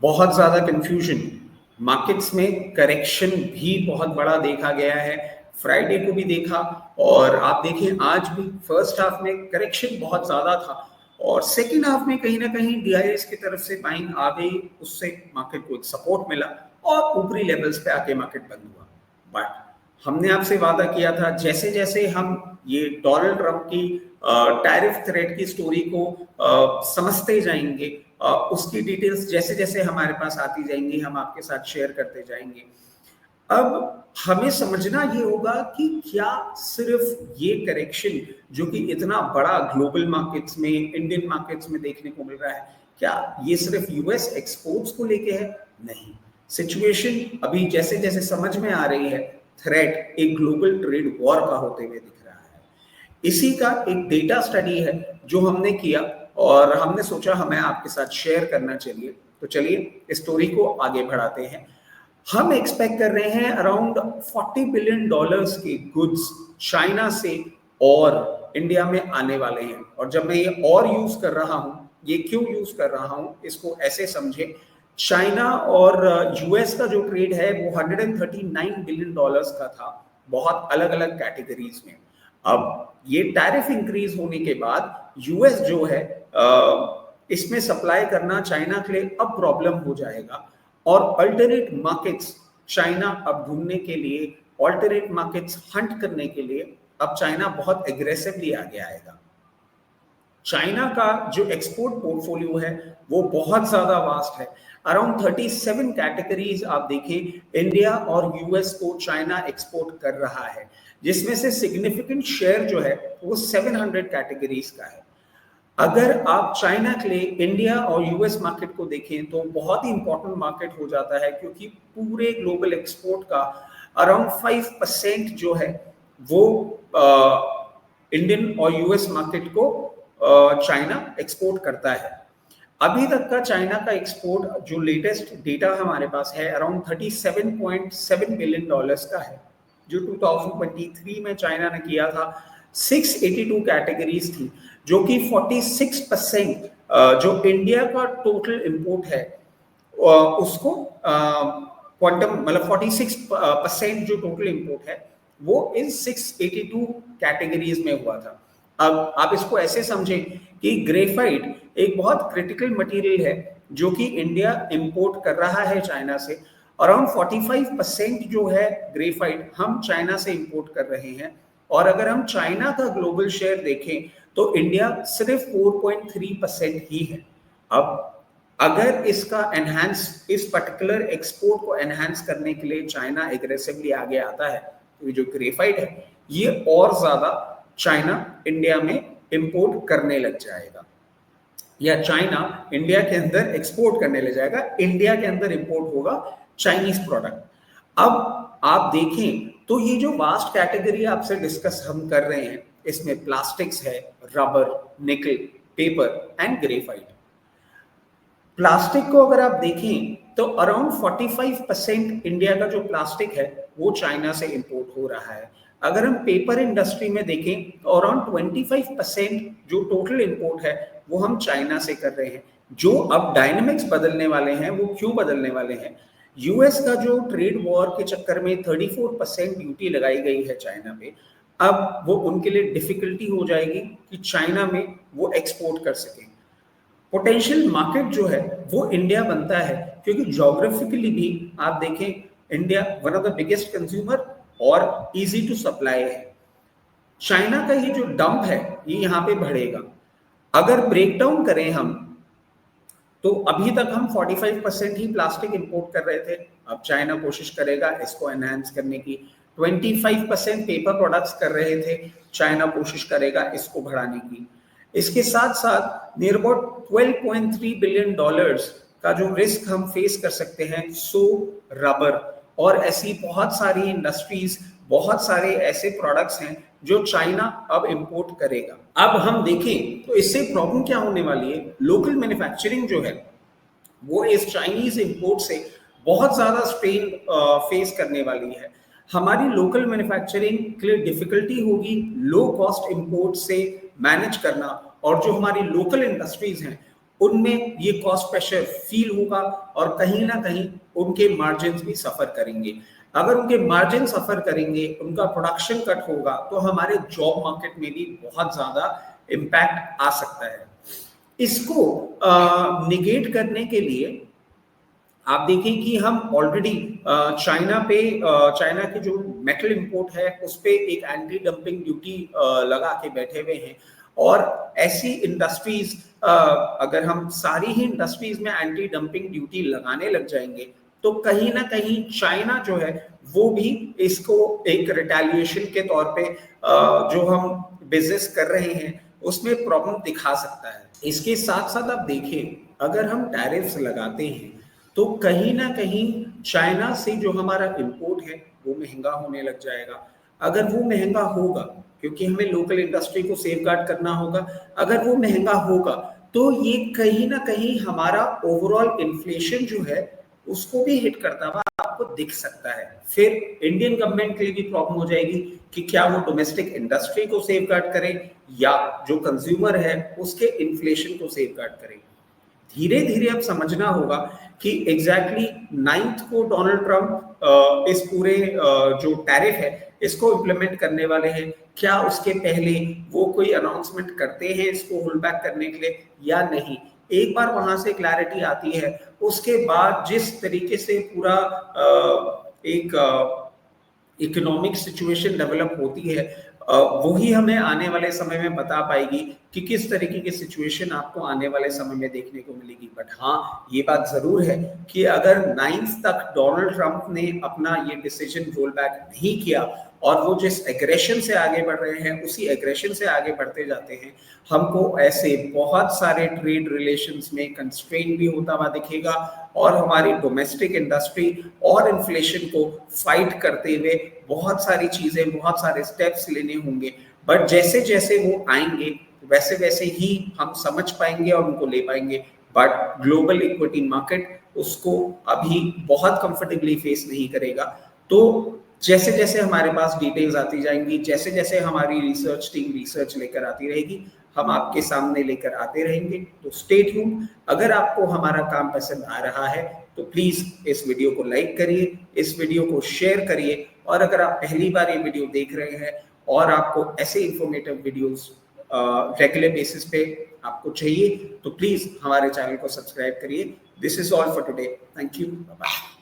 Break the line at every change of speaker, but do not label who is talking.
बहुत ज्यादा confusion, markets में करेक्शन भी बहुत बड़ा देखा गया है, फ्राइडे को भी देखा और आप देखें आज भी फर्स्ट हाफ में करेक्शन बहुत ज्यादा था और सेकेंड हाफ में कहीं ना कहीं डीआईएस की तरफ से बाइंग आ गई, उससे मार्केट को एक सपोर्ट मिला और ऊपरी लेवल्स पे आके मार्केट बंद हुआ। बट हमने आपसे वादा किया था जैसे जैसे हम ये डोनाल्ड ट्रंप की टैरिफ थ्रेट की स्टोरी को समझते जाएंगे, उसकी डिटेल्स जैसे जैसे हमारे पास आती जाएंगी हम आपके साथ शेयर करते जाएंगे। अब हमें समझना ये होगा कि क्या सिर्फ ये करेक्शन जो कि इतना बड़ा ग्लोबल मार्केट्स में, इंडियन मार्केट्स में देखने को मिल रहा है, क्या ये सिर्फ यूएस एक्सपोर्ट्स को लेके है? नहीं, सिचुएशन अभी जैसे जैसे समझ में आ रही है, थ्रेट एक ग्लोबल ट्रेड वॉर का होते हुए दिख रहा है। इसी का एक डेटा स्टडी है जो हमने किया और हमने सोचा हमें आपके साथ शेयर करना चाहिए। तो चलिए स्टोरी को आगे बढ़ाते हैं। हम एक्सपेक्ट कर रहे हैं अराउंड $40 बिलियन के गुड्स चाइना से और इंडिया में आने वाले हैं। और जब मैं ये और यूज कर रहा हूं, ये क्यों यूज कर रहा हूं, इसको ऐसे समझे, चाइना और यूएस का जो ट्रेड है वो $139 बिलियन का था, बहुत अलग अलग कैटेगरीज में। अब ये टैरिफ इंक्रीज होने के बाद यूएस जो है इसमें सप्लाई करना चाइना के लिए अब प्रॉब्लम हो जाएगा और अल्टरनेट मार्केट्स चाइना अब ढूंढने के लिए, अल्टरनेट मार्केट्स हंट करने के लिए अब चाइना बहुत एग्रेसिवली आगे आएगा। चाइना का जो एक्सपोर्ट पोर्टफोलियो है वो बहुत ज्यादा वास्ट है, अराउंड 37 कैटेगरीज आप देखें इंडिया और यूएस को चाइना एक्सपोर्ट कर रहा है, जिसमें से सिग्निफिकेंट शेयर जो है वो 700 कैटेगरीज का है। अगर आप चाइना के लिए इंडिया और यूएस मार्केट को देखें तो बहुत ही इंपॉर्टेंट मार्केट हो जाता है, क्योंकि पूरे ग्लोबल एक्सपोर्ट का अराउंड 5% जो है वो इंडियन और यूएस मार्केट को चाइना एक्सपोर्ट करता है। अभी तक का चाइना का एक्सपोर्ट जो लेटेस्ट डेटा हमारे पास है अराउंड $37.7 बिलियन का है, जो 2023 में चाइना ने किया था। 682 कैटेगरीज थी, जो कि 46% जो इंडिया का टोटल इंपोर्ट है उसको क्वांटम मतलब 46% जो टोटल इंपोर्ट है वो इन 682 कैटेगरीज में हुआ था। अब आप इसको ऐसे समझें कि ग्रेफाइट एक बहुत क्रिटिकल मटेरियल है जो कि इंडिया इंपोर्ट कर रहा है चाइना से। अराउंड 45% जो है ग्रेफाइट हम चाइना से इंपोर्ट कर रहे हैं, और अगर हम चाइना का ग्लोबल शेयर देखें तो इंडिया सिर्फ 4.3% ही है। अब अगर इसका इस पर्टिकुलर एक्सपोर्ट को एनहांस करने के लिए चाइना एग्रेसिवली आगे आता है, तो जो ग्रेफाइट है ये और ज्यादा चाइना इंडिया में इंपोर्ट करने लग जाएगा, या चाइना इंडिया के अंदर एक्सपोर्ट करने लग जाएगा, इंडिया के अंदर इंपोर्ट होगा चाइनीज प्रोडक्ट। अब आप देखें तो ये जो वास्ट कैटेगरी आपसे डिस्कस हम कर रहे हैं, इसमें प्लास्टिक्स है, रबर, निकल, पेपर एंड ग्रेफाइट। प्लास्टिक को अगर आप देखें तो अराउंड 45% इंडिया का जो प्लास्टिक है वो चाइना से इंपोर्ट हो रहा है। अगर हम पेपर इंडस्ट्री में देखें तो अराउंड 25% जो टोटल इंपोर्ट है वो हम चाइना से कर रहे हैं। जो अब डायनामिक्स बदलने वाले हैं वो क्यों बदलने वाले हैं? यूएस का जो ट्रेड वॉर के चक्कर में 34% ड्यूटी लगाई गई है चाइना पे, अब वो उनके लिए डिफिकल्टी हो जाएगी कि चाइना में वो एक्सपोर्ट कर सकें। पोटेंशियल मार्केट जो है वो इंडिया बनता है, क्योंकि ज्योग्राफिकली भी आप देखें India one of the biggest consumer और इजी टू सप्लाई है। चाइना का ये जो डंप है ये यहाँ पे बढ़ेगा। अगर ब्रेक डाउन करें हम तो अभी तक हम 45% ही प्लास्टिक इंपोर्ट कर रहे थे, अब चाइना कोशिश करेगा इसको एनहांस करने की। 25% पेपर प्रोडक्ट्स कर रहे थे, चाइना कोशिश करेगा इसको बढ़ाने की। इसके साथ साथ नियर अबाउट $12.3 बिलियन का जो रिस्क हम फेस कर सकते हैं, सो रबर और ऐसी बहुत सारी इंडस्ट्रीज, बहुत सारे ऐसे प्रोडक्ट्स हैं जो चाइना अब इंपोर्ट करेगा। अब हम देखें तो इससे प्रॉब्लम क्या होने वाली है, लोकल मैन्युफैक्चरिंग जो है वो इस चाइनीज इंपोर्ट से बहुत ज्यादा स्ट्रेन फेस करने वाली है। हमारी लोकल मैन्युफैक्चरिंग के लिए डिफिकल्टी होगी लो कॉस्ट इंपोर्ट से मैनेज करना, और जो हमारी लोकल इंडस्ट्रीज हैं उनमें ये कॉस्ट प्रेशर फील होगा और कहीं ना कहीं उनके मार्जिन भी सफर करेंगे। अगर उनके मार्जिन सफर करेंगे, उनका प्रोडक्शन कट होगा, तो हमारे जॉब मार्केट में भी बहुत ज्यादा इम्पैक्ट आ सकता है। इसको निगेट करने के लिए आप देखें कि हम ऑलरेडी चाइना के जो मेटल इंपोर्ट है उस पे एक एंटी डंपिंग ड्यूटी लगा के बैठे हुए हैं। और ऐसी इंडस्ट्रीज, अगर हम सारी ही इंडस्ट्रीज में एंटी डंपिंग ड्यूटी लगाने लग जाएंगे तो कहीं ना कहीं चाइना जो है वो भी इसको एक रिटेलिएशन के तौर पे जो हम बिजनेस कर रहे हैं उसमें प्रॉब्लम दिखा सकता है। इसके साथ साथ आप देखें, अगर हम टैरिफ्स लगाते हैं तो कहीं ना कहीं चाइना से जो हमारा इंपोर्ट है वो महंगा होने लग जाएगा। अगर वो महंगा होगा, क्योंकि हमें लोकल इंडस्ट्री को सेफगार्ड करना होगा, अगर वो महंगा होगा तो ये कहीं ना कहीं हमारा ओवरऑल इन्फ्लेशन जो है उसको भी हिट करता हुआ आपको दिख सकता है। फिर इंडियन गवर्नमेंट के लिए भी प्रॉब्लम हो जाएगी कि क्या वो डोमेस्टिक इंडस्ट्री को सेफगार्ड करे या जो कंज्यूमर है उसके इन्फ्लेशन को सेफगार्ड करे। धीरे धीरे अब समझना होगा कि एग्जैक्टली 9th को डोनाल्ड ट्रंप इस पूरे जो टैरिफ है इसको इम्प्लीमेंट करने वाले हैं। क्या उसके पहले वो कोई अनाउंसमेंट करते हैं इसको होल्ड बैक करने के लिए या नहीं? एक बार वहां से क्लैरिटी आती है, उसके बाद जिस तरीके से पूरा एक इकोनॉमिक सिचुएशन डेवलप होती है वही हमें आने वाले समय में बता पाएगी कि किस तरीके की सिचुएशन आपको आने वाले समय में देखने को मिलेगी। बट हाँ, ये बात जरूर है कि अगर 9th तक डोनाल्ड ट्रंप ने अपना ये डिसीजन रोल बैक नहीं किया और वो जिस एग्रेशन से आगे बढ़ रहे हैं उसी एग्रेशन से आगे बढ़ते जाते हैं, हमको ऐसे बहुत सारे ट्रेड रिलेशंस में कंस्ट्रेन भी होता हुआ दिखेगा और हमारी डोमेस्टिक इंडस्ट्री और इन्फ्लेशन को फाइट करते हुए बहुत सारी चीजें, बहुत सारे स्टेप्स लेने होंगे। बट जैसे जैसे वो आएंगे वैसे वैसे ही हम समझ पाएंगे और उनको ले पाएंगे। बट ग्लोबल इक्विटी मार्केट उसको अभी बहुत कंफर्टेबली फेस नहीं करेगा। तो जैसे जैसे हमारे पास डिटेल्स आती जाएंगी, जैसे जैसे हमारी रिसर्च टीम रिसर्च लेकर आती रहेगी, हम आपके सामने लेकर आते रहेंगे। तो स्टे ट्यून्ड। अगर आपको हमारा काम पसंद आ रहा है तो प्लीज इस वीडियो को लाइक करिए, इस वीडियो को शेयर करिए। और अगर आप पहली बार ये वीडियो देख रहे हैं और आपको ऐसे इंफॉर्मेटिव वीडियोस रेगुलर बेसिस पे आपको चाहिए तो प्लीज हमारे चैनल को सब्सक्राइब करिए। This is all for today. Thank you. Bye bye.